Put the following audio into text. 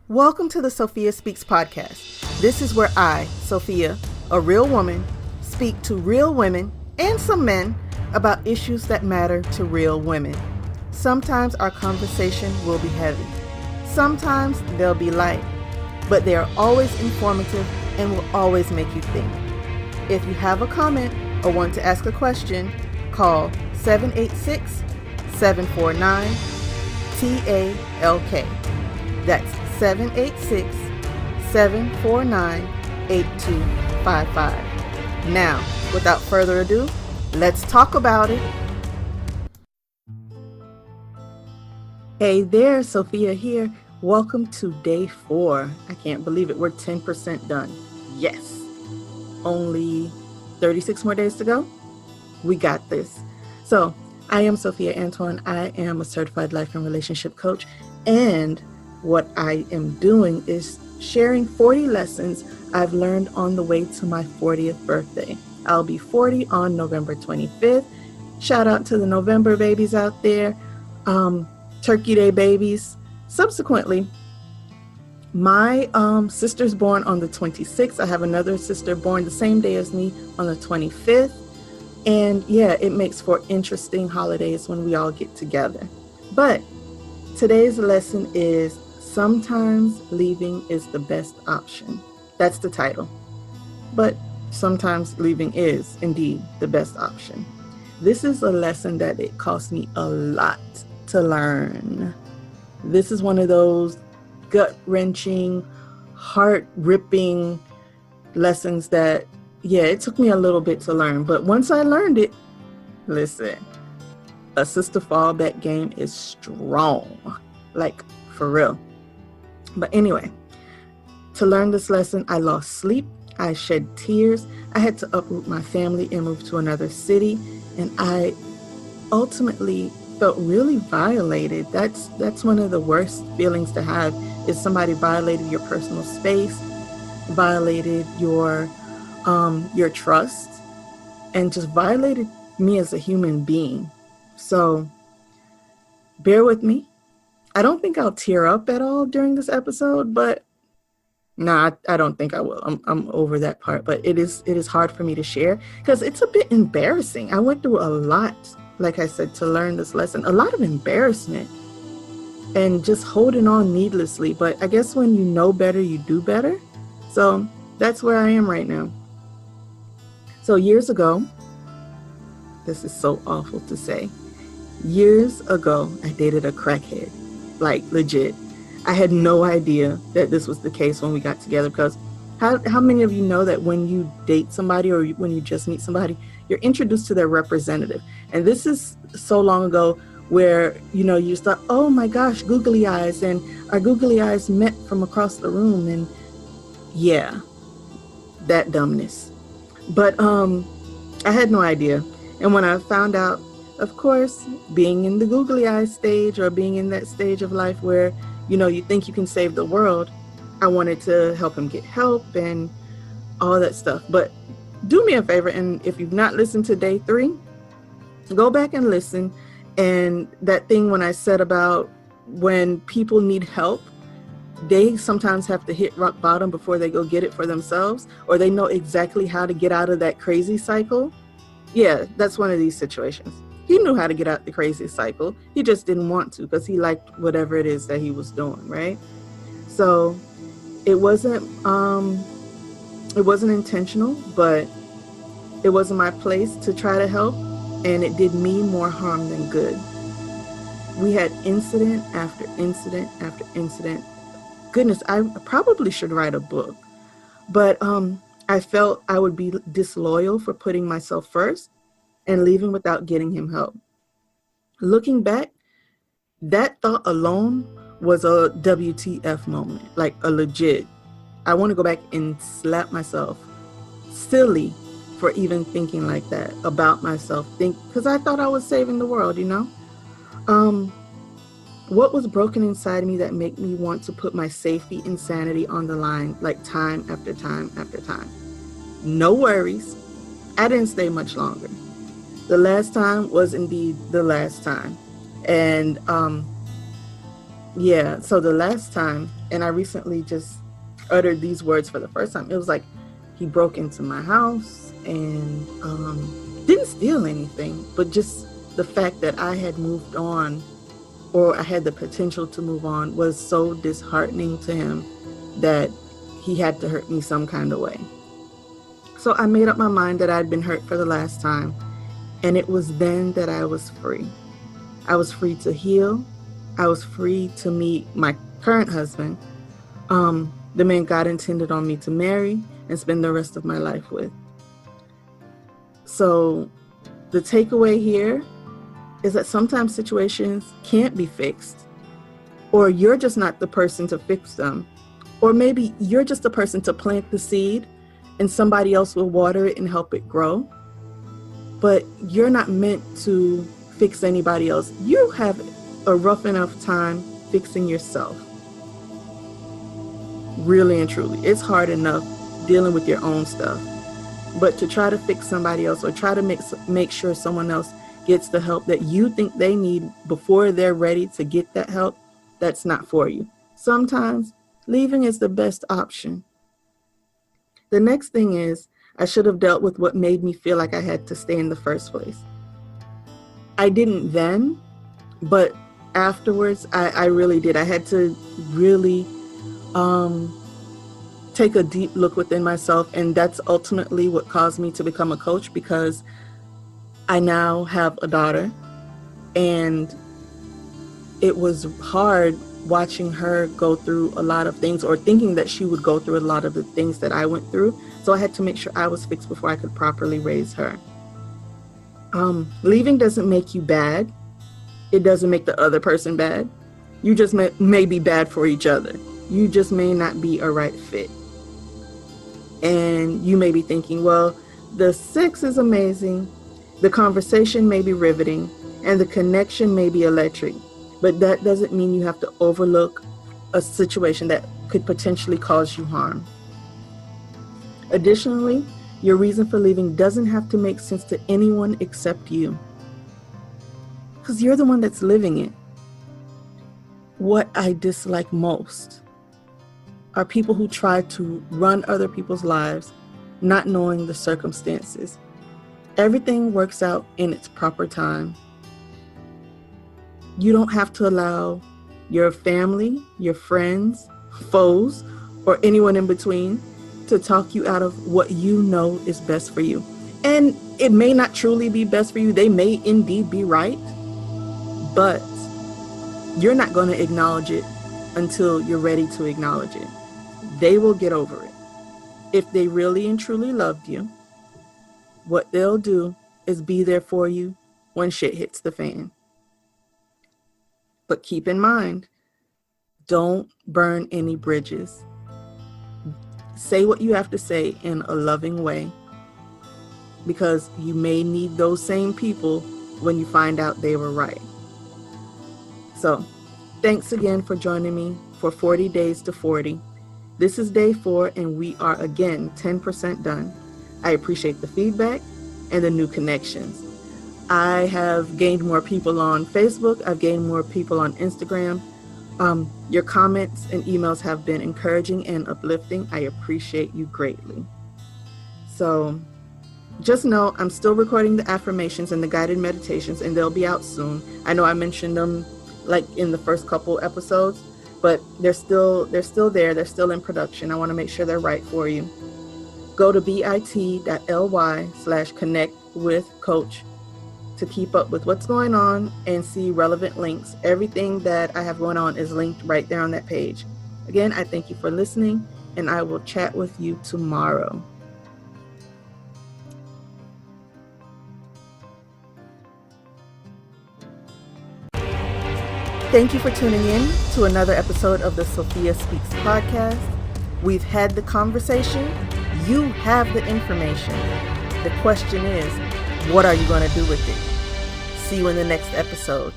Welcome to the Sophia Speaks podcast. This is where I, Sophia, a real woman, speak to real women and some men about issues that matter to real women. Sometimes our conversation will be heavy. Sometimes they'll be light, but they are always informative and will always make you think. If you have a comment or want to ask a question, call 786-749-TALK. That's 786-749-8255. Now, without further ado, let's talk about it. Hey there, Sophia here. Welcome to day 4. I can't believe it. We're 10% done. Yes. Only 36 more days to go. We got this. So, I am Sophia Antoine. I am a certified life and relationship coach, and what I am doing is sharing 40 lessons I've learned on the way to my 40th birthday. I'll be 40 on November 25th. Shout out to the November babies out there, Turkey Day babies. Subsequently, my sister's born on the 26th. I have another sister born the same day as me on the 25th. And yeah, it makes for interesting holidays when we all get together. But today's lesson is sometimes leaving is the best option. That's the title. But sometimes leaving is indeed the best option. This is a lesson that it cost me a lot to learn. This is one of those gut-wrenching, heart-ripping lessons that, yeah, it took me a little bit to learn. But once I learned it, listen, a sister fallback game is strong. Like, for real. But anyway, to learn this lesson, I lost sleep, I shed tears, I had to uproot my family and move to another city, and I ultimately felt really violated. That's one of the worst feelings to have, is somebody violated your personal space, violated your trust, and just violated me as a human being. So bear with me. I don't think I'll tear up at all during this episode, but I don't think I will. I'm over that part, but it is hard for me to share because it's a bit embarrassing. I went through a lot, like I said, to learn this lesson, a lot of embarrassment and just holding on needlessly. But I guess when you know better, you do better. So that's where I am right now. So years ago, this is so awful to say. Years ago, I dated a crackhead. Like, legit. I had no idea that this was the case when we got together, because how many of you know that when you date somebody or when you just meet somebody, you're introduced to their representative? And this is so long ago where, you just thought, oh my gosh, googly eyes, and our googly eyes met from across the room, and yeah, that dumbness. But I had no idea. And when I found out, of course, being in the googly eye stage, or being in that stage of life where, you think you can save the world, I wanted to help him get help and all that stuff. But do me a favor, and if you've not listened to day 3, go back and listen. And that thing when I said about when people need help, they sometimes have to hit rock bottom before they go get it for themselves, or they know exactly how to get out of that crazy cycle. Yeah, that's one of these situations. He knew how to get out the crazy cycle. He just didn't want to because he liked whatever it is that he was doing, right? So it wasn't intentional, but it wasn't my place to try to help, and it did me more harm than good. We had incident after incident after incident. Goodness, I probably should write a book, but I felt I would be disloyal for putting myself first and leaving without getting him help. Looking back, that thought alone was a WTF moment, like a legit. I want to go back and slap myself silly for even thinking like that about myself, because I thought I was saving the world, What was broken inside me that made me want to put my safety and sanity on the line, like time after time after time? No worries. I didn't stay much longer. The last time was indeed the last time. And Yeah, so the last time, and I recently just uttered these words for the first time, it was like he broke into my house and didn't steal anything, but just the fact that I had moved on, or I had the potential to move on, was so disheartening to him that he had to hurt me some kind of way. So I made up my mind that I'd been hurt for the last time, and it was then that I was free. I was free to heal. I was free to meet my current husband, the man God intended on me to marry and spend the rest of my life with. So the takeaway here is that sometimes situations can't be fixed, or you're just not the person to fix them, or maybe you're just the person to plant the seed and somebody else will water it and help it grow. But you're not meant to fix anybody else. You have a rough enough time fixing yourself. Really and truly, it's hard enough dealing with your own stuff. But to try to fix somebody else, or try to make sure someone else gets the help that you think they need before they're ready to get that help, that's not for you. Sometimes leaving is the best option. The next thing is, I should have dealt with what made me feel like I had to stay in the first place. I didn't then, but afterwards, I really did. I had to really take a deep look within myself, and that's ultimately what caused me to become a coach, because I now have a daughter, and it was hard watching her go through a lot of things, or thinking that she would go through a lot of the things that I went through. So I had to make sure I was fixed before I could properly raise her. Leaving doesn't make you bad. It doesn't make the other person bad. You just may be bad for each other. You just may not be a right fit. And you may be thinking, well, the sex is amazing, the conversation may be riveting, and the connection may be electric, but that doesn't mean you have to overlook a situation that could potentially cause you harm. Additionally, your reason for leaving doesn't have to make sense to anyone except you, because you're the one that's living it. What I dislike most are people who try to run other people's lives, not knowing the circumstances. Everything works out in its proper time. You don't have to allow your family, your friends, foes, or anyone in between to talk you out of what you know is best for you. And it may not truly be best for you. They may indeed be right, but you're not going to acknowledge it until you're ready to acknowledge it. They will get over it. If they really and truly loved you, what they'll do is be there for you when shit hits the fan. But keep in mind, don't burn any bridges. Say what you have to say in a loving way, because you may need those same people when you find out they were right. So, thanks again for joining me for 40 Days to 40. This is day 4, and we are again 10% done. I appreciate the feedback and the new connections. I have gained more people on Facebook. I've gained more people on Instagram. Your comments and emails have been encouraging and uplifting. I appreciate you greatly. So just know I'm still recording the affirmations and the guided meditations, and they'll be out soon. I know I mentioned them like in the first couple episodes, but they're still there. They're still in production. I want to make sure they're right for you. Go to bit.ly/connectwithcoach to keep up with what's going on and see relevant links. Everything that I have going on is linked right there on that page. Again, I thank you for listening, and I will chat with you tomorrow. Thank you for tuning in to another episode of the Sophia Speaks podcast. We've had the conversation. You have the information. The question is, what are you going to do with it? See you in the next episode.